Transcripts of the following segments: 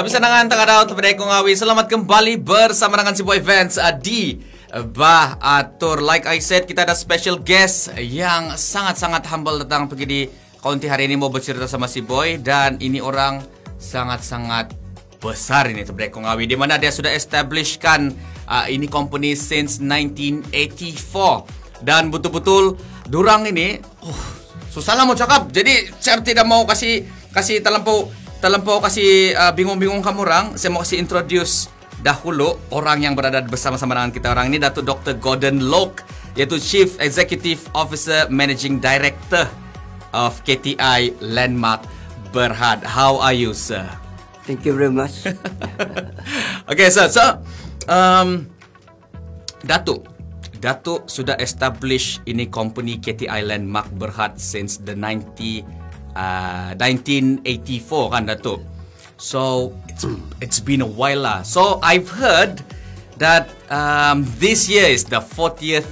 Bisa nangan tengah daun tepada Eko Ngawi. Selamat kembali bersama dengan si Boy Vance di Bahatur. Like I said, kita ada special guest yang sangat-sangat humble datang pergi di kaunti hari ini mau bercerita sama si Boy. Dan ini orang sangat-sangat besar ini tepada Eko Ngawi, di mana dia sudah establishkan ini company since 1984. Dan betul-betul durang ini susah lah mau cakap. Jadi saya tidak mau kasih terlampau kasih bingung-bingung kamu orang. Saya mau kasih introduce dahulu orang yang berada bersama-sama dengan kita orang ini, Datuk Dr. Gordon Loke, yaitu Chief Executive Officer Managing Director of KTI Landmark Berhad. How are you, sir? Thank you very much. Okay, sir. So, Datuk sudah establish ini company KTI Landmark Berhad since the 1984 kan, Datuk. So it's been a while lah. So I've heard that this year is the 40th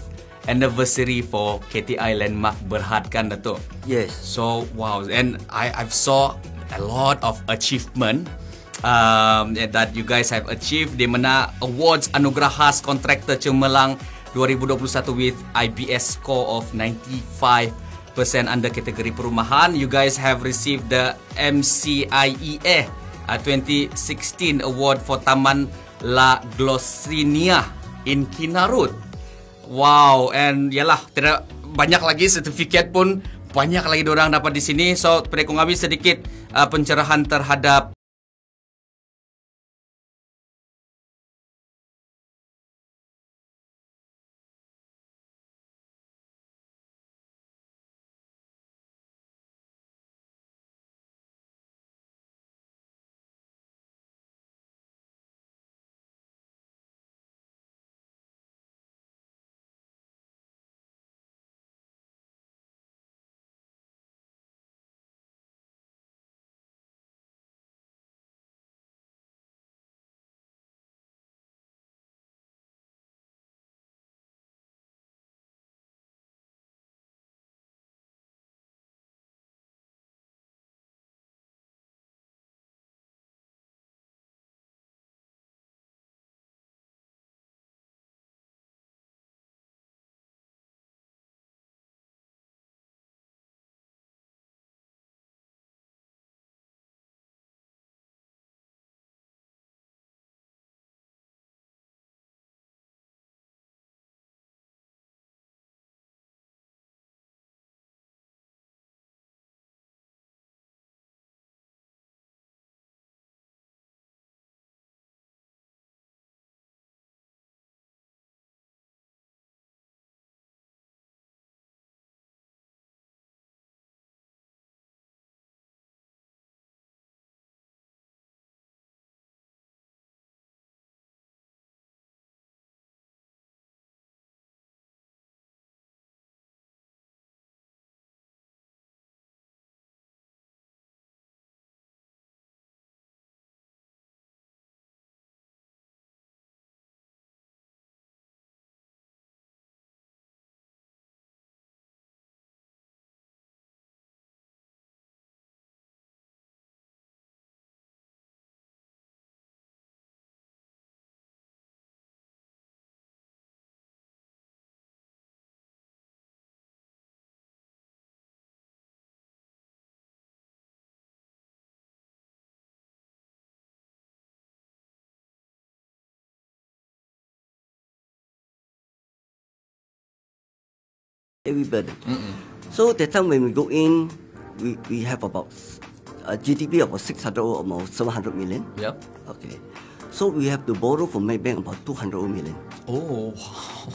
anniversary for KTI Landmark Berhad kan, Datuk? Yes. So wow, and I've saw a lot of achievement that you guys have achieved, di mana awards Anugerah Khas Kontraktor Cemerlang 2021 with IBS score of 95% under kategori perumahan. You guys have received the MCIEA 2016 award for Taman La Glossinia in Kinarut. Wow, and yalah, tidak banyak lagi sertifikat pun banyak lagi orang dapat di sini. So, Eko Ngawi sedikit pencerahan terhadap everybody. So that time when we go in, we have about a GDP about 600 or almost 700 million. Yep. Okay. So we have to borrow from Maybank about 200 million. Oh, wow.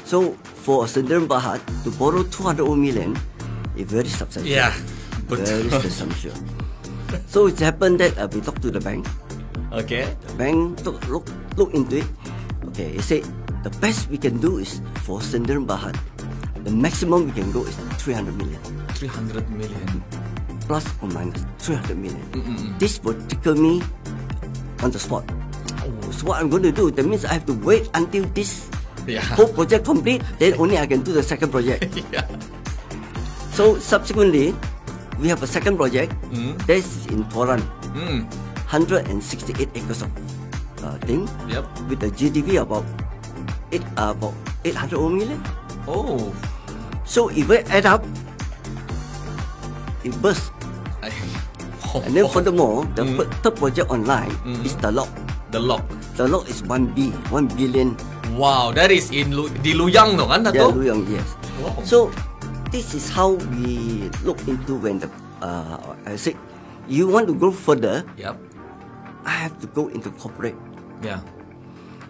So for Sdn Bhd to borrow 200 million is very substantial. Yeah, very substantial. So it happened that we talked to the bank. Okay. The bank look into it. Okay, he said the best we can do is for Sdn Bhd, the maximum we can go is 300 million. 300 million. Plus or minus 300 million. This will tickle me on the spot. So what I'm going to do, that means I have to wait until this whole project complete, then only I can do the second project. Yeah. So subsequently, we have a second project. That's in Toran. 168 acres of thing. Yep. With a GDP about 800 million. Oh. So if we add up, it bursts. And then furthermore, the third project online is the lock. The lock. The lock is 1 billion. Wow, that is in di Luyang no kan Yeah, Dato? Luyang, yes. Wow. So this is how we look into when the I said, you want to go further, Yep. I have to go into corporate. Yeah.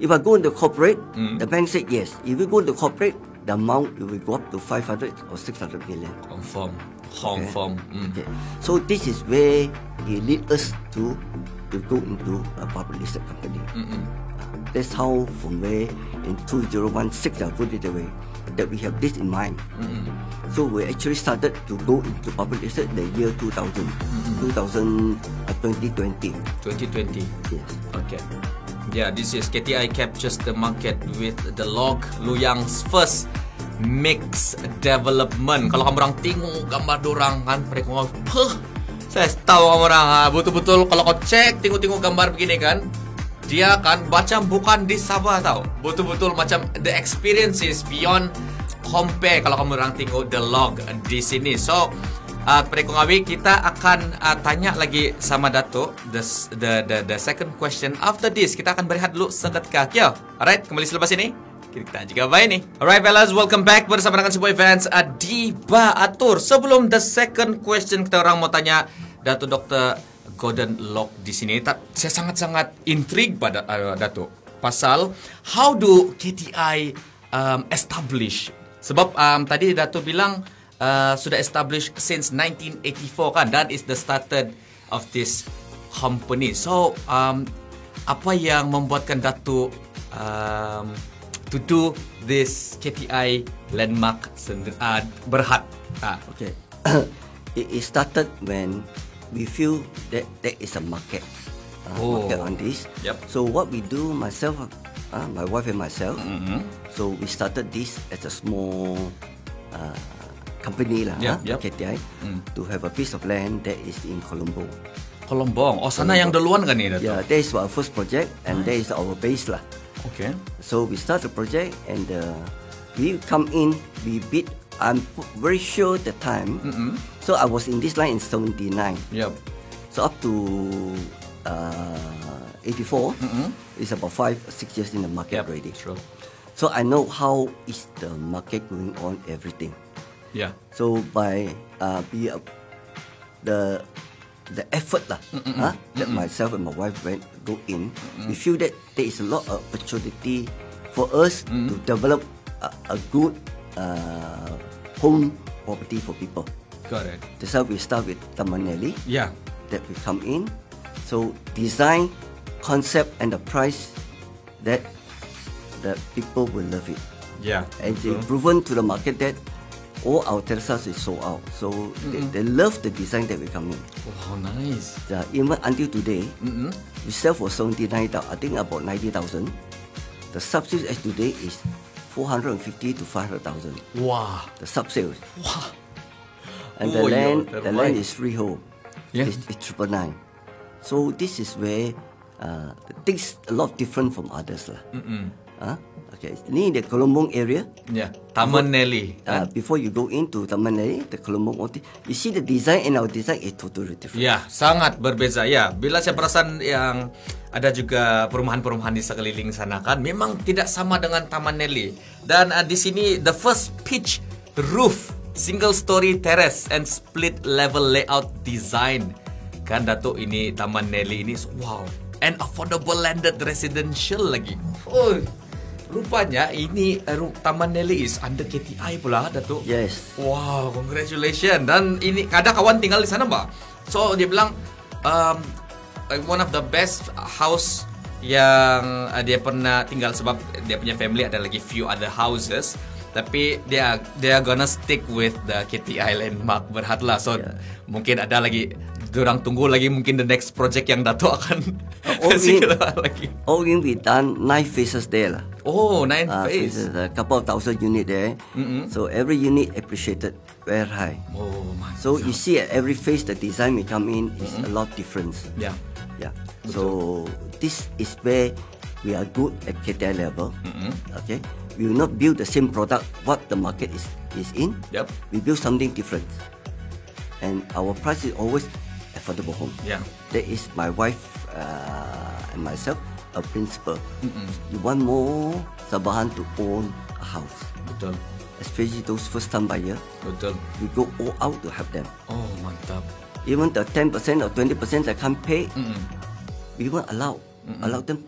If I go into corporate, the bank said yes. If you go into corporate, the amount will go up to 500 or 600 million. Confirm. Okay. So this is where he lead us to go into a public listed company. That's how from where in 2016, I put it away, that we have this in mind. So we actually started to go into public listed the year 2020. 2020. Yes. Okay. Yeah, this is KTI captures the market with the log Luyang's first mix development. Kalau kamu orang tengok gambar dorang kan, mereka ngomong, saya tahu kamu orang betul-betul kalau kau cek tengok gambar begini kan, dia kan macam bukan di Sabah tau. Betul-betul macam the experience is beyond compare kalau kamu orang tengok the log di sini. So Mereka ngawi kita akan tanya lagi sama Dato the second question after this. Kita akan berehat dulu seketika. Kyo. Alright, kembali selepas ini kita juga baik nih. Alright fellas, welcome back bersama dengan sebuah events di Baatur. Sebelum the second question, kita orang mau tanya Dato Dr. Gordon Lock di sini. Saya sangat-sangat intrigued pada Dato pasal how do KTI establish. Sebab tadi Dato bilang sudah established since 1984 kan. That is the started of this company. So apa yang membuatkan Dato to do this KTI landmark Berhad? Okay. It started when we feel that there is a market. Market on this. Yep. So what we do, myself, my wife and myself, so we started this as a small company lah, KTI, to have a piece of land that is in Colombo. Kolombong. Oh, sana yang duluan kan ni, Dato? Yeah, that is our first project and that is our base lah. Okay. So we start the project and we come in, we bid. I'm very sure the time. So I was in this line in 79. Yep. So up to 84, it's about 5-6 years in the market already. True. So I know how is the market going on, everything. Yeah. So by the effort lah, that myself and my wife go in, we feel that there is a lot of opportunity for us to develop a good home property for people. Got it. That's how we start with Taman Nelly. Yeah. That we come in. So design, concept, and the price that people will love it. Yeah. And it's proven to the market that all our terraces is sold out. So they love the design that we come in. Wow, nice. Even until today, we sell for 79,000. I think about 90,000. The sub-sales as today is 450 to 500,000. Wow. The sub-sales. Wow. And the land is freehold. Yeah. It's 999. So this is where things a lot different from others lah. Okay, ni the Kolombong area. Yeah. Taman Nelly. Before you go into Taman Nelly, the Kolombong, you see the design and our design is totally different. Ya, sangat berbeza ya. Bila saya perasan yang ada juga perumahan-perumahan di sekeliling sana kan, memang tidak sama dengan Taman Nelly. Dan di sini the first pitch roof, single story terrace and split level layout design. Kan Dato ini Taman Nelly ini wow, and affordable landed residential lagi. Oh. Rupanya ini Taman Nelly is under KTI pula, Dato. Yes. Wow, congratulations. Dan ini kadang kawan tinggal di sana, Mbak. So dia bilang one of the best house yang dia pernah tinggal, sebab dia punya family ada lagi few other houses. Tapi dia gonna stick with the KTI landmark Berhad lah. So mungkin ada lagi, dorang tunggu lagi mungkin the next project yang Dato akan lagi. All in we done 9 phases there lah. Oh, 9 phases. A couple of thousand unit there. So every unit appreciated. very high. Oh my. So you see at every phase the design may come in is a lot different. Yeah. Yeah. So this is where we are good at KTI level. Okay. We will not build the same product what the market is in. Yep. We build something different. And our price is always affordable home. Yeah. That is my wife and myself a principle. You want more Sabahan to own a house. Betul. Especially those first time buyer. Betul. You go all out to help them. Oh, mantap. Even the 10% or 20% that can't pay, we won't allow them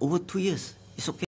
over 2 years. It's okay.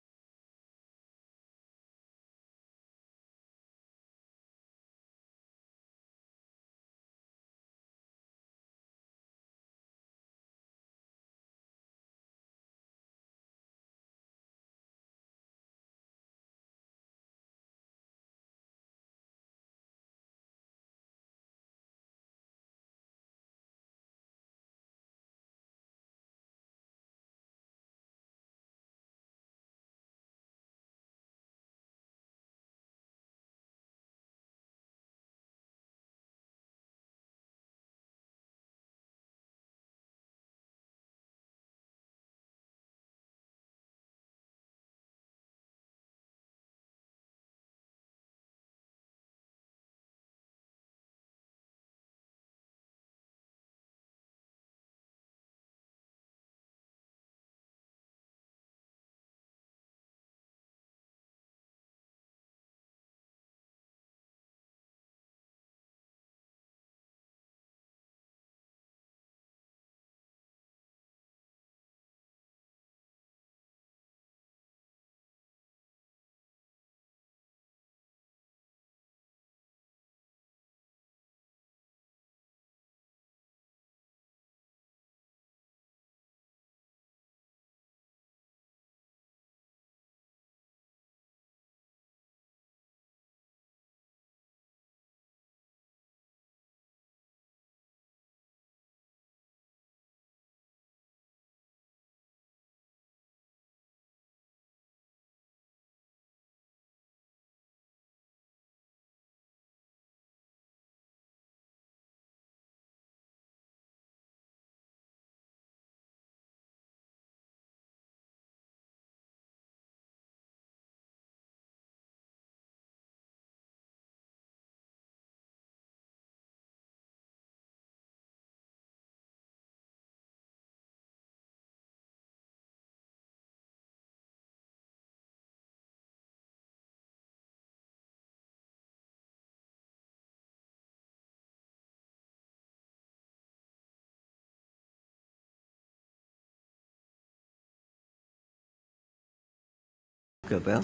Well,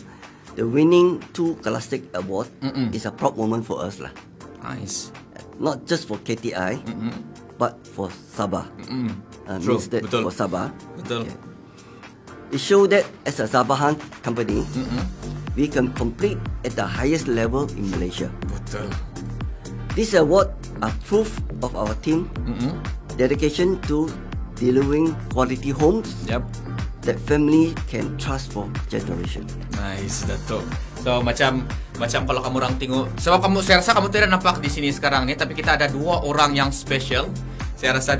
the winning 2 Classic Award is a proud moment for us lah. Nice. Not just for KTI, but for Sabah. True, Means that betul. for Sabah. Betul. It shows that as a Sabahan company, we can compete at the highest level in Malaysia. Betul. This award are proof of our team dedication to delivering quality homes Yep. that family can trust for generation. Nice, Dato'. So macam kalau kamu orang tengok, sebab saya rasa kamu tidak nampak di sini sekarang ni, tapi kita ada 2 orang yang special. Saya rasa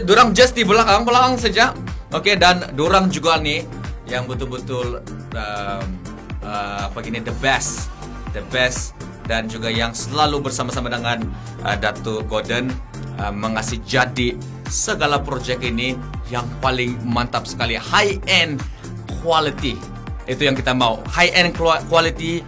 dorang just di belakang saja. Okay, dan dorang juga nih yang betul-betul the best dan juga yang selalu bersama-sama dengan Dato' Gordon mengasih jadi segala projek ini yang paling mantap sekali, high end quality. Itu yang kita mau, high end quality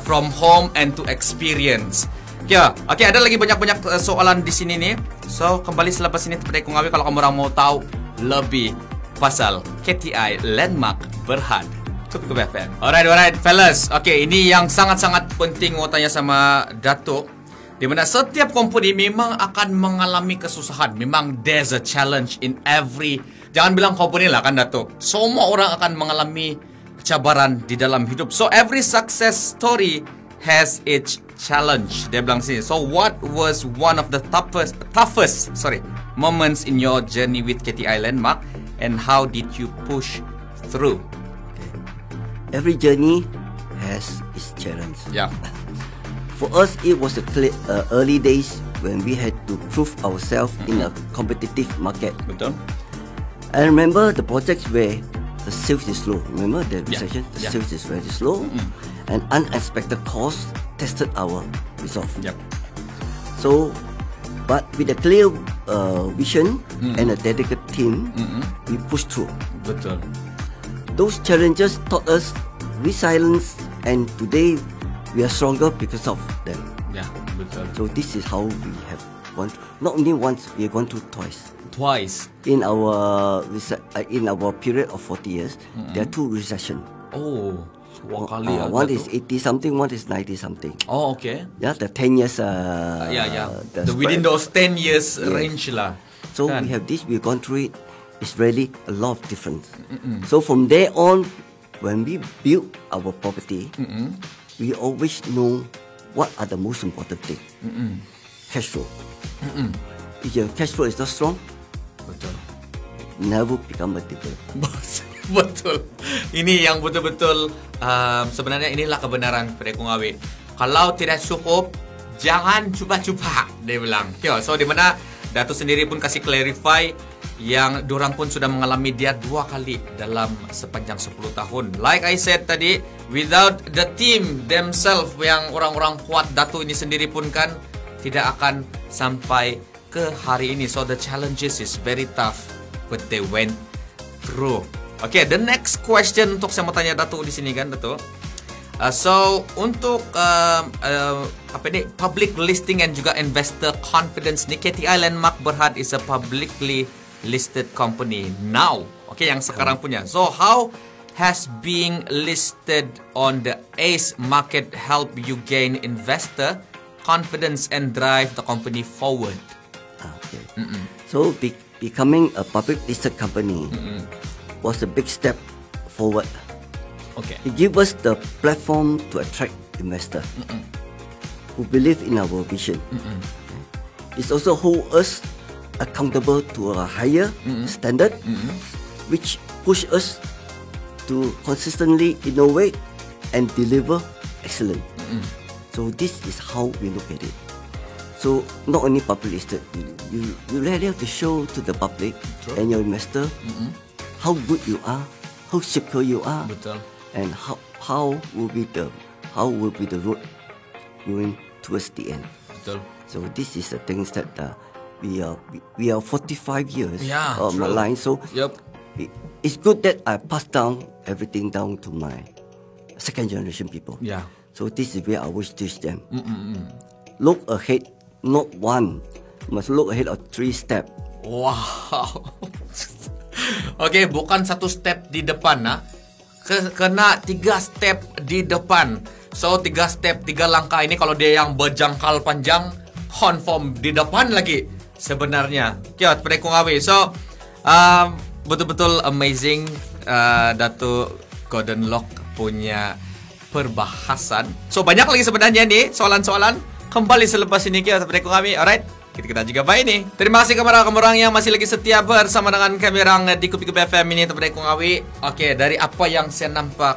from home and to experience. Ya, oke, ada lagi banyak soalan di sini nih. So kembali selepas ini kepada Kungawi kalau kamu orang mau tahu lebih pasal KTI Landmark Berhad. Cukup FM. Alright, fellas. Oke, ini yang sangat-sangat penting mau tanya sama Dato'. Di mana setiap company memang akan mengalami kesusahan. Memang there's a challenge in every. Jangan bilang company lah kan Dato'. Semua orang akan mengalami cabaran di dalam hidup. So every success story has its challenge. Dia bilang sini. So what was one of the toughest moments in your journey with KTI Landmark, and how did you push through? Every journey has its challenge. Yeah. For us, it was the early days when we had to prove ourselves in a competitive market. Betul. I remember the projects where the sales is slow. Remember the recession? The Yeah. sales is very slow, and unexpected costs tested our resolve. Yep. So, but with a clear vision and a dedicated team, we pushed through. Betul. Those challenges taught us resilience, and today we are stronger because of them. Ya, betul. So this is how we have gone. Not only once, we have gone through twice. Twice. In our period of 40 years, there are two recession. Oh, dua kali One Datuk. is 80 something, one is 90 something. Oh, okay. Yeah, the 10 years. Yeah. the Within spread. those 10 years range lah. So Kan? we have this, we've gone through it. It's really a lot of difference. So from there on, when we build our property, we always know what are the most important thing. Cash flow. If your cash flow is not strong, Betul. never become a developer. Betul. Ini yang betul-betul sebenarnya inilah kebenaran pada Kungawi. Kalau tidak cukup, jangan cuba-cuba, dia bilang. So di mana Datuk sendiri pun kasih clarify yang dorang pun sudah mengalami dia 2 kali dalam sepanjang 10 tahun. Like I said tadi, without the team themselves yang orang-orang kuat Datuk ini sendiri pun kan tidak akan sampai ke hari ini. So the challenges is very tough, but they went through. Okay, the next question untuk saya mau tanya Datuk di sini kan, Datuk. So untuk apa ni, public listing and juga investor confidence ni, KTI Landmark Berhad is a publicly listed company now. Okay, yang sekarang punya. So how has being listed on the ACE market help you gain investor confidence and drive the company forward? Okay. So becoming a public listed company was a big step forward. Okay. It gives us the platform to attract investors who believe in our vision. It also hold us accountable to a higher standard, which push us to consistently innovate and deliver excellence. So this is how we look at it. So not only public listed, you really have to show to the public and your investor how good you are, how secure you are, Betul. and how will be the road going towards the end. Betul. So this is the things that we are 45 years Yeah, of my true. line. So Yep. it's good that I pass down everything down to my second generation people. Yeah. So this is where I always teach them. Look ahead, not one. Must look ahead of 3 steps. Wow. Okay, bukan 1 step di depan nah. Kena 3 step di depan. So 3 step, 3 langkah ini kalau dia yang berjangkal panjang, confirm di depan lagi sebenarnya. Kiat pada Kungawi. So betul-betul amazing Datuk Gordon Lock punya perbahasan. So banyak lagi sebenarnya nih soalan-soalan. Kembali selepas ini kita pada Kungawi. Alright. Kita juga baik nih. Terima kasih kepada kamu yang masih lagi setia bersama dengan kami orang di Kupi FM ini pada Kungawi. Oke, dari apa yang saya nampak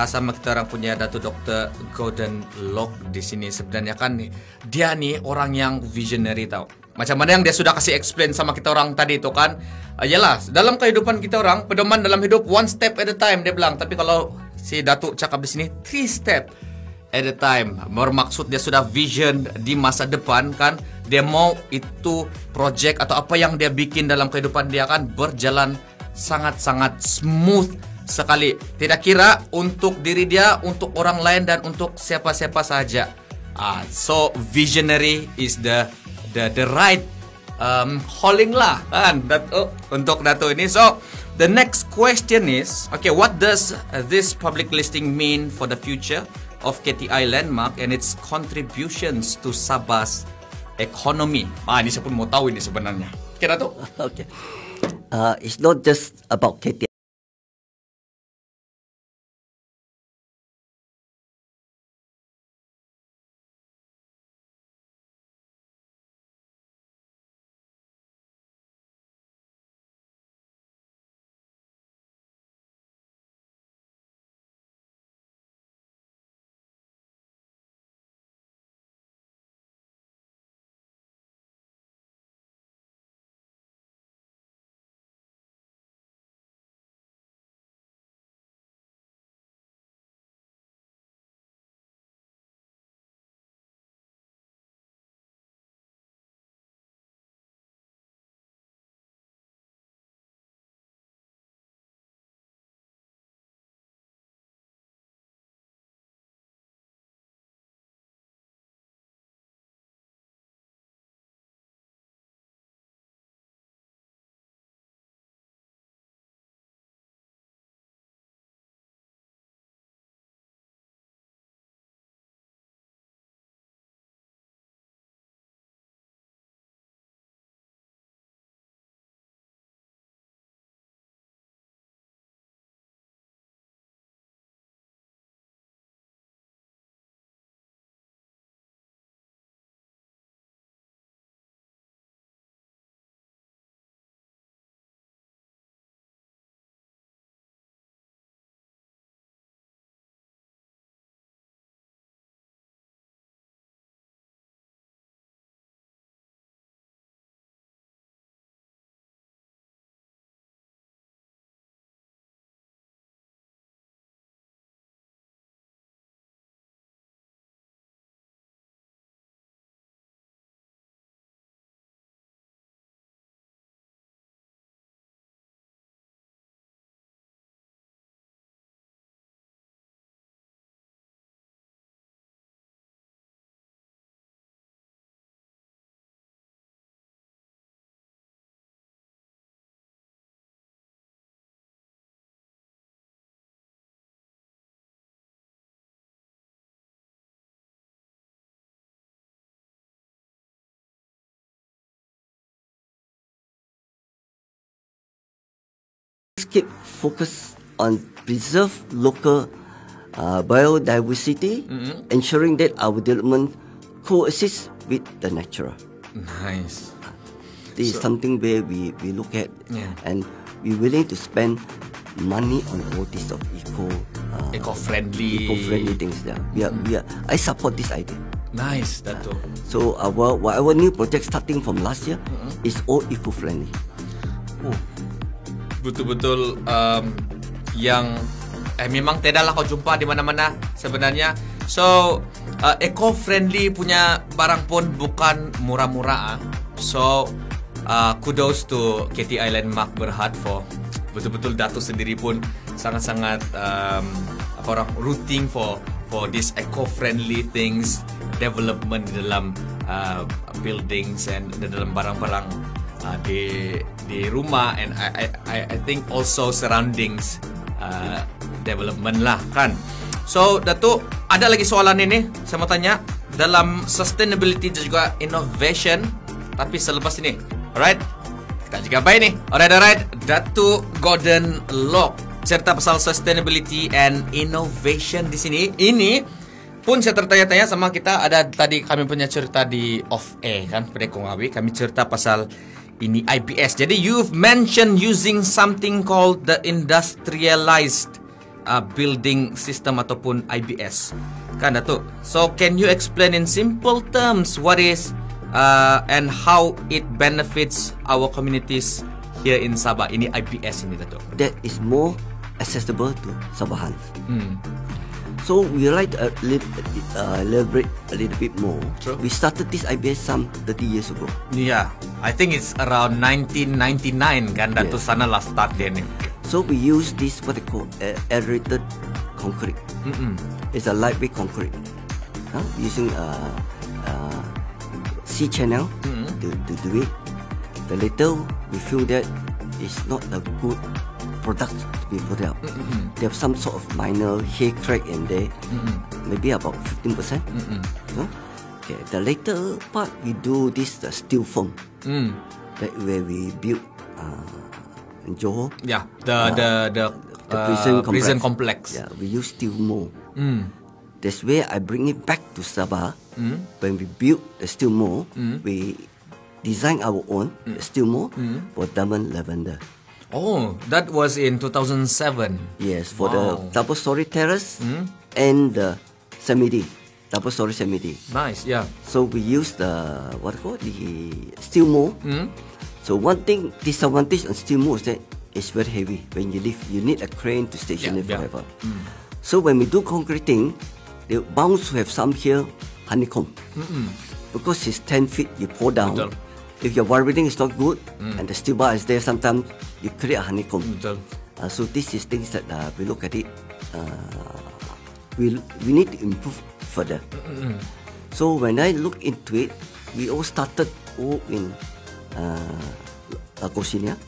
sama kita orang punya Datuk Dr. Gordon Lock di sini, sebenarnya kan dia nih orang yang visionary tau. Macam mana yang dia sudah kasih explain sama kita orang tadi itu kan. Yalah, dalam kehidupan kita orang, pedoman dalam hidup 1 step at a time dia bilang. Tapi kalau si Datuk cakap di sini 3 step at a time. Bermaksud dia sudah vision di masa depan kan. Dia mau itu project atau apa yang dia bikin dalam kehidupan dia kan berjalan sangat-sangat smooth sekali. Tidak kira untuk diri dia, untuk orang lain dan untuk siapa-siapa saja. So visionary is the right calling lah kan untuk Dato ini. So the next question is, okay, what does this public listing mean for the future of KTI Landmark and its contributions to Sabah's economy? Ini saya pun mau tahu ini sebenarnya. Okay, Dato? Okay. It's not just about KTI. keep focus on preserve local biodiversity, ensuring that our development coexists with the natural. Nice. This is something where we look at, Yeah. and we're willing to spend money on all these of Eco-friendly things. I support this idea. Nice, Dato. So our new project starting from last year is all eco-friendly. Betul-betul yang memang tidaklah kau jumpa di mana-mana sebenarnya. So eco-friendly punya barang pun bukan murah-murah. So kudos to KTI Landmark Berhad for betul-betul Dato sendiri pun sangat-sangat rooting for this eco-friendly things, development di dalam buildings and di dalam barang-barang di rumah, and I think also surroundings development lah kan. So Dato, ada lagi soalan ini saya mau tanya dalam sustainability dan juga innovation, tapi selepas ini. Alright, kita juga baik nih. Alright, Dato Gordon Lock cerita pasal sustainability and innovation di sini. Ini pun saya tertanya-tanya sama kita. Ada tadi kami punya cerita di off air kan, pada Kongawi kami cerita pasal ini IBS. Jadi you've mentioned using something called the industrialized building system ataupun IBS kan Dato. So can you explain in simple terms what is and how it benefits our communities here in Sabah, ini IBS ini Dato? That is more accessible to Sabahans. So we like to elaborate a little bit more. True. We started this IBS some 30 years ago. Yeah, I think it's around 1999 kan Dato sana lah start dia ni. So we use this what they call aerated concrete. It's a lightweight concrete. Using C channel to do it. The later we feel that it's not a good product to be put out. They have some sort of minor hair crack in there, maybe about 15%. Okay, the later part we do this the steel foam, that where we build in Johor. Yeah, the prison complex. Yeah, we use steel mold. That's where I bring it back to Sabah. When we build the steel mold, we design our own steel mold for Diamond Lavender. Oh, that was in 2007. Yes, for the double story terrace and the semi-D, double story semi-D. Nice, yeah. So we use the the steel mold. So one thing disadvantage on steel mold is that it's very heavy. When you lift, you need a crane to station it forever. So when we do concreting, the bounds have some here honeycomb. Because it's 10 feet, you pour down. Betul. If your wiring is not good and the steel bar is there, sometimes you create a honeycomb. Betul. So this is things that we look at it. We need to improve further. So when I look into it, we all started in Kosinia.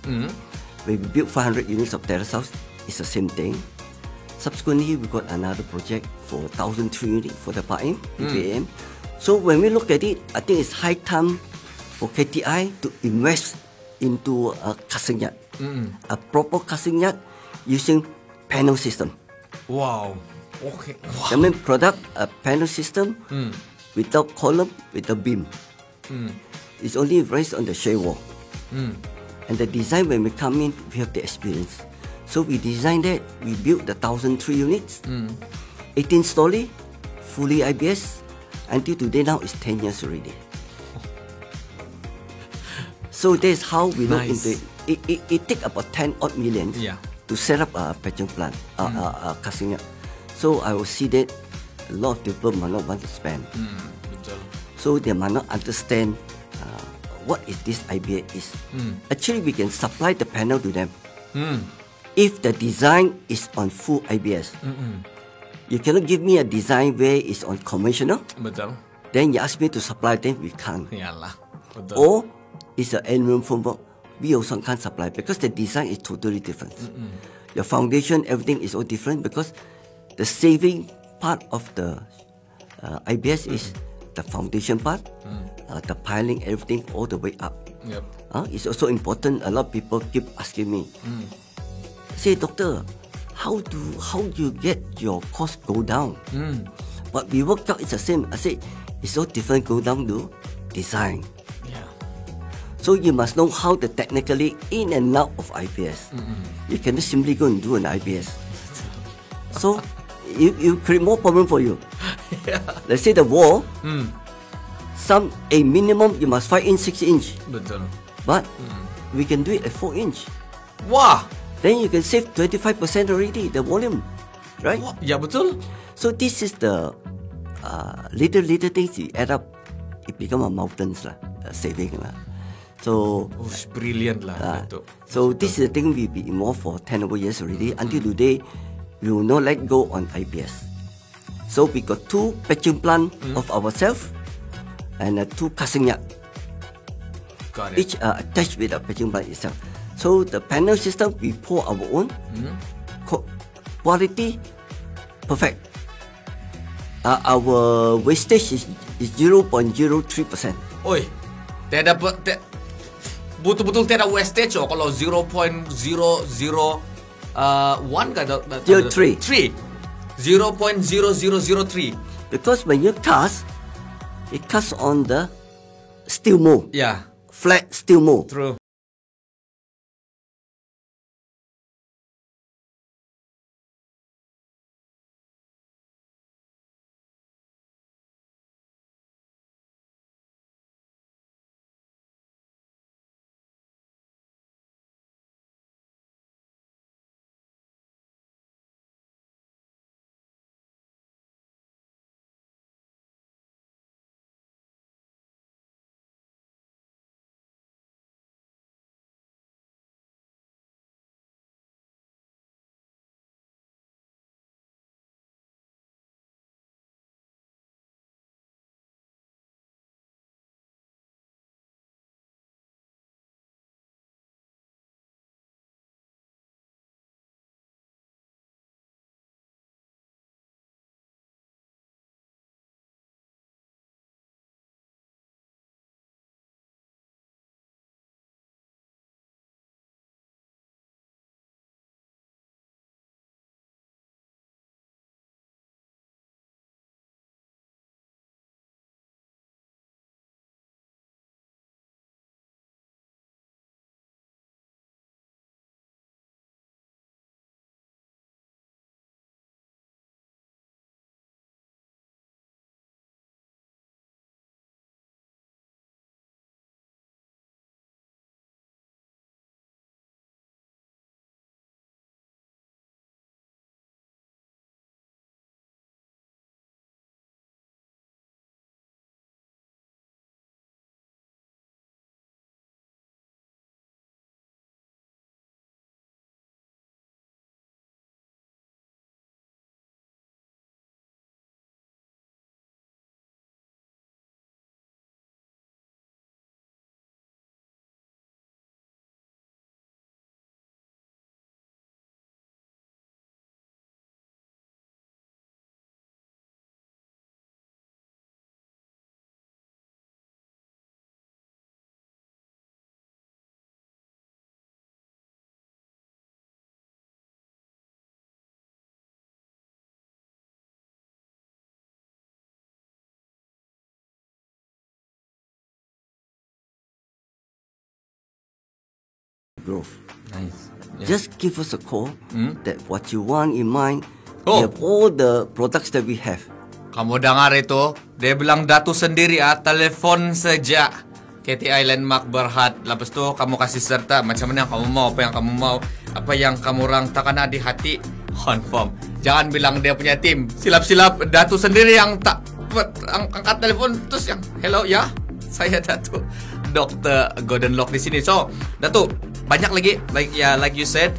We built 500 units of terrace house. It's the same thing. Subsequently, we got another project for 1,003 units for the PAM, PPAM. So when we look at it, I think it's high time for KTI to invest into a casting yard, a proper casting yard using panel system. Wow. Okay. Wow. The main product, a panel system without column, with a beam. It's only raised on the shear wall. And the design, when we come in, we have the experience. So we designed that, we built the 1,003 units, 18 story, fully IBS. Until today now, it's 10 years already. So that's how we look into it. It take about 10 odd million to set up a patching plant, casting yard. So I will see that a lot of people might not want to spend. So they might not understand what is this IBS is. Actually, we can supply the panel to them. If the design is on full IBS. You cannot give me a design where it's on conventional. Betul. Then you ask me to supply, then we can't. Yalah. Betul. Or it's an aluminum foam board. We also can't supply because the design is totally different. Your foundation, everything is all different because the saving part of the IBS is the foundation part, the piling, everything all the way up. It's also important. A lot of people keep asking me, say, doctor, how do you get your cost go down? But we worked out it's the same. I said, it's all different. Go down to design. Yeah. So you must know how the technically in and out of IPS. You cannot simply go and do an IPS. So you create more problem for you. Let's say the wall. A minimum you must 5 inch, 6 inch. Betul. But we can do it at 4 inch. Wah. Then you can save 25% already the volume, right? Wah. Ya betul. So this is the little things you add up, it become a mountains lah, saving lah. So Brilliant lah. Betul. so this is the thing we've been involved for 10 over years already. Until today, we will not let go on IPS. So we got 2 patching plant of ourselves and 2 casting yard. Got it. Each attached with a patching plant itself. So the panel system we pour our own. Quality perfect. Our wastage is 0.03%. Oi, betul-betul tiada wastage oh kalau 0.001 kan? 03. 0.0003. Because when you cast, it casts on the steel mold, Yeah, flat steel mold. true. Growth. Nice. Yeah. Just give us a call that what you want in mind. Oh. We have all the products that we have. Kamu dengar itu? Dia bilang Datu sendiri telepon saja KTI Landmark Berhad. Lepas tu kamu kasih serta macam mana yang kamu mau, apa yang kamu mau, apa yang kamu rangtakan di hati. Confirm. Jangan bilang dia punya tim. Silap-silap Datu sendiri yang tak angkat telepon terus yang hello ya, saya Datu Dr. Gordon Lock di sini. So, Datu, banyak lagi like you said,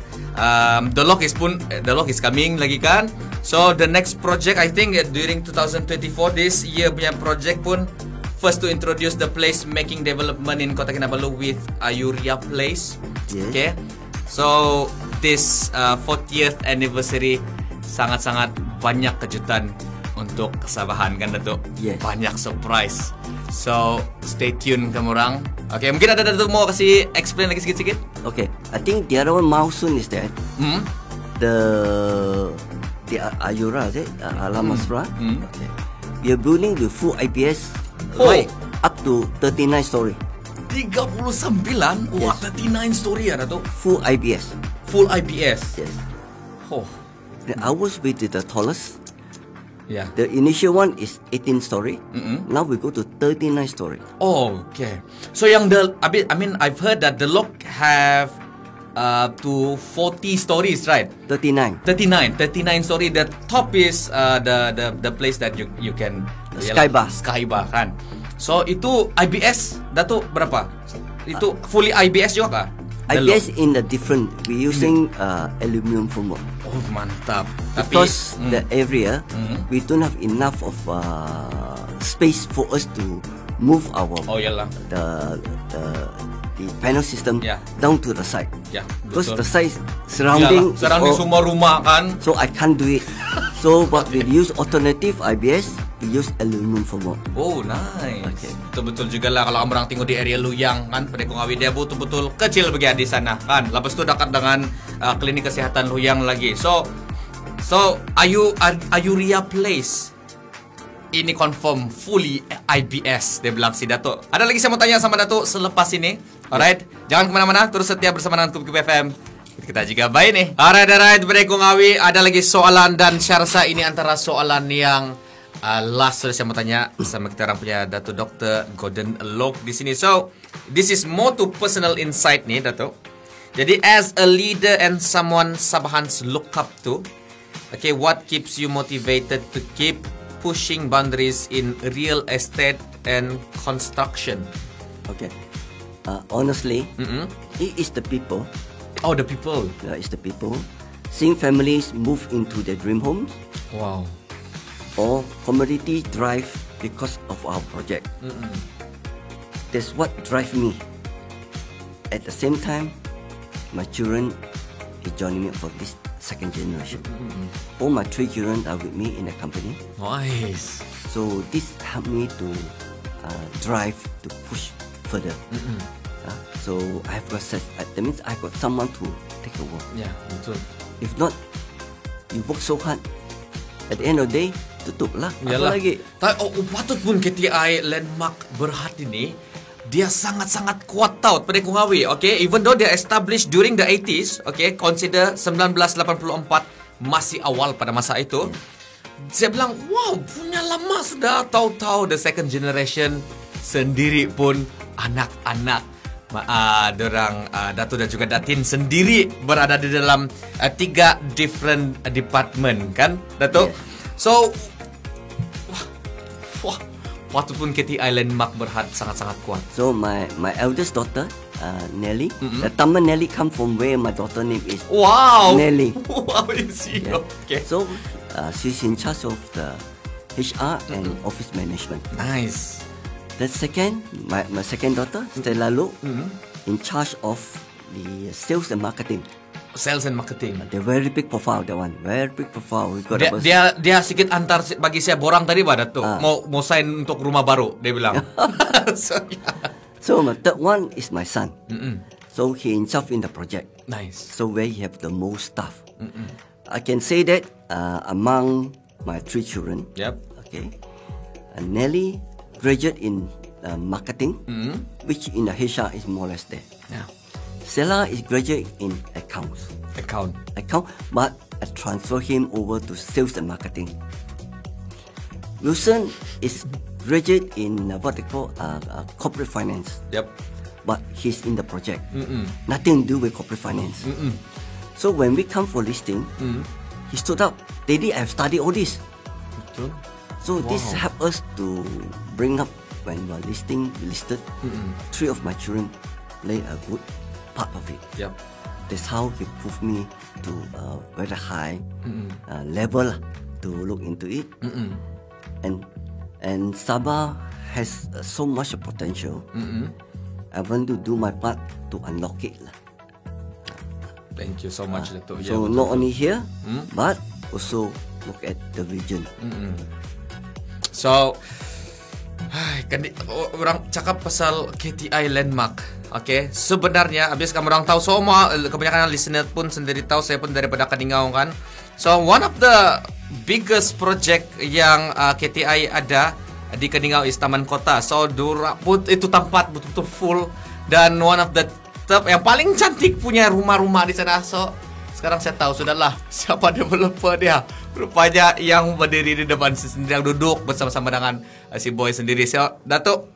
the lock is coming lagi kan. So the next project I think during 2024 this year punya project pun first to introduce the place making development in Kota Kinabalu with Ayuria Place. Yes. Okay. So this 40th anniversary sangat-sangat banyak kejutan untuk kesabahan kan Datuk. Yes. Banyak surprise. So stay tune kamu orang. Okay, mungkin ada Datuk mau kasih explain lagi sikit-sikit. Okay. I think the other one milestone is that the Ayura, is it? Al Masra. Okay. We are building the full IPS right up to 39 story. 39? Wah, 39 story ya, Dato'? Full IPS. Full IPS? Yes. Oh. Ours will be the tallest. Yeah. The initial one is 18 story. Now we go to 39 story. Oh, okay. So yang I mean, I've heard that the lock have to 40 stories, right? 39. 39 story. The top is the place that you can Skybar. Skybar kan. So itu IBS Dato' berapa? Itu fully IBS juga kah? The IPS lock? in the different. We using aluminum formwork. Oh, mantap. Because the area we don't have enough of space for us to move our Oh iyalah. the panel system down to the side. Ya, Because betul. the side surrounding Surrounding is all- semua rumah kan. so I can't do it. So but we use alternative IBS. We use aluminum formwork. Oh, nice. Okay. Betul-betul juga lah kalau orang tengok di area Luyang kan, pada Kongawi dia betul-betul kecil begitu di sana kan. Lepas tu dekat dengan klinik kesihatan Luyang lagi. So Ayuria Place ini confirm fully IBS, dia bilang si Dato'. Ada lagi saya mau tanya sama Dato' selepas ini. Alright, jangan kemana-mana, terus setia bersama dengan Kup FM. Kita juga baik nih. Alright, pada Kongawi ada lagi soalan dan saya rasa ini antara soalan yang last saya mau tanya sama kita orang punya Dato' Dr. Gordon Loke di sini. So, this is more to personal insight nih, Dato'. Jadi, as a leader and someone Sabahans look up to, okay, what keeps you motivated to keep pushing boundaries in real estate and construction? Okay. Honestly, it is the people. Oh, the people. It's the people. Seeing families move into their dream homes, Wow. or community drive because of our project. That's what drive me. At the same time, my children is joining me for this second generation. All my 3 children are with me in the company. Nice. So this helped me to drive to push further. So I've got that means I got someone to take over. Ya, betul. If not, you work so hard. At the end of the day, tutup lah. Apa lagi? Patut pun KTI Landmark Berhad ini dia sangat-sangat kuat tau pada Kongawi. Okay, even though they established during the 80s, okay, consider 1984 masih awal pada masa itu. Saya bilang, wow, punya lama sudah. Tahu-tahu the second generation sendiri pun anak-anak dorang Dato' dan juga Datin sendiri berada di dalam 3 different department kan, Dato'? Yes. So wah, patut pun KTI Landmark Berhad sangat-sangat kuat. So my eldest daughter, Nelly, the Taman Nelly come from where my daughter name is. Wow. Nelly. Wow, you see. Yeah. Okay. So she's in charge of the HR and office management. Nice. The second, my second daughter, Stella Look, in charge of the sales and marketing. Sales and marketing. They're very big profile, that one. Very big profile. We got about- Dia sedikit antar bagi saya borang tadi pada Dato'. Mau sign untuk rumah baru dia bilang. So, yeah. So my third one is my son. So he in charge in the project. Nice. So where he have the most staff. I can say that among my 3 children, Yep. okay, Nelly graduate in marketing, which in the HR is more or less there. Yeah. Stella is graduate in accounts. Account. But I transfer him over to sales and marketing. Wilson is graduate in what they call corporate finance, Yep. but he's in the project. Nothing to do with corporate finance. So when we come for listing, he stood up. Daddy, I've studied all this. Betul. So this helped us to bring up when we are listed. 3 of my children play a good part of it. Yep. That's how he proved me to a very high level to look into it. And Sabah has so much potential. I want to do my part to unlock it. Thank you so much, Dato'. So not only here, but also look at the region. So Orang cakap pasal KTI Landmark. Okay, sebenarnya habis kamu orang tahu, semua kebanyakan listener pun sendiri tahu, saya pun daripada Keningau kan. So one of the biggest project yang KTI ada di Keningau is Taman Kota. So itu tempat betul-betul full, dan one of the yang paling cantik punya rumah-rumah di sana. So sekarang saya tahu sudahlah siapa developer dia. Rupanya yang berdiri di depan sendiri, yang duduk bersama-sama dengan si boy sendiri. So Datuk,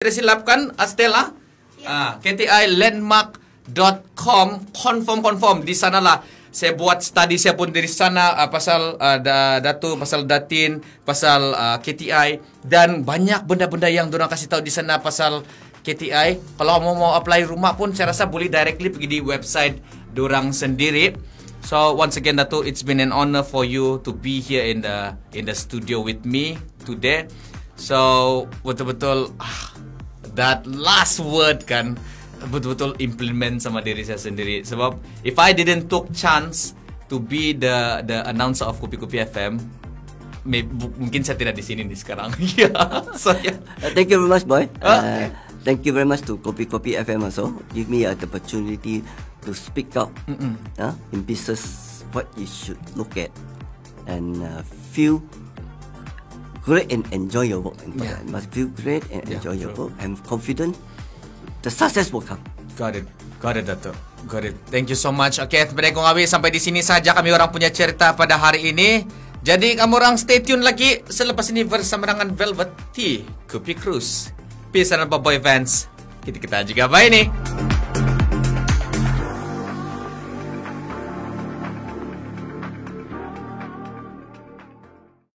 silapkan Astela, KTIlandmark.com, confirm di sanalah saya buat study saya pun dari sana, pasal Datu, pasal Datin, pasal KTI, dan banyak benda-benda yang dorang kasih tahu di sana pasal KTI. Kalau mau apply rumah pun saya rasa boleh directly pergi di website dorang sendiri. So once again Datu, it's been an honor for you to be here in the studio with me today. So betul-betul that last word kan betul-betul implement sama diri saya sendiri. Sebab if I didn't took chance to be the announcer of Kopi Kopi FM, mungkin saya tidak di sini nih sekarang. So yeah. Thank you very much, boy. Thank you very much to Kopi Kopi FM also. Give me the opportunity to speak up in business, what you should look at and feel great and enjoy your work. Yeah. You must feel great and enjoy your work. I'm confident the success will come. Got it, Dato'. Got it. Thank you so much. Okay, Pendekong Awi, sampai di sini saja kami orang punya cerita pada hari ini. Jadi kamu orang stay tune lagi selepas ini bersama dengan Velvet Tea Kopi Cruise. Peace and bye-bye fans. Kita juga bye nih.